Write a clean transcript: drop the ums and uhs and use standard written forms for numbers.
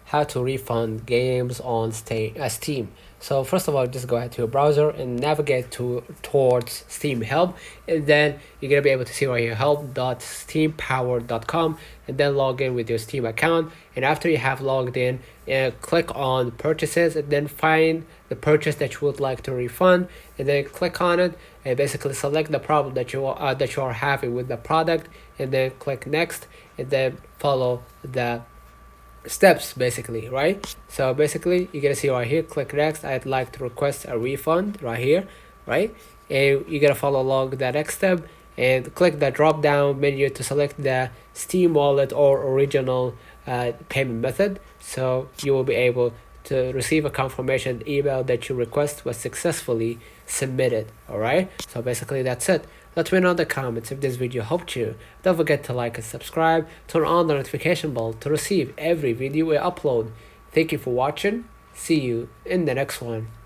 how to refund games on Steam. So first of all, just go ahead to your browser and navigate towards Steam Help, and then you're gonna be able to see right here help.steampower.com, and then log in with your Steam account. And after you have logged in, click on purchases, and then find the purchase that you would like to refund, and then click on it, and basically select the problem that you are having with the product, and then click next, and then follow the steps basically, right? So basically you're gonna see right here, click next, I'd like to request a refund right here, right? And you're gonna follow along the next step and click the drop down menu to select the Steam wallet or original payment method. So you will be able to receive a confirmation email that your request was successfully submitted. All right, so basically that's it. Let me know in the comments if this video helped you. Don't forget to like and subscribe, turn on the notification bell to receive every video we upload. Thank you for watching. See you in the next one.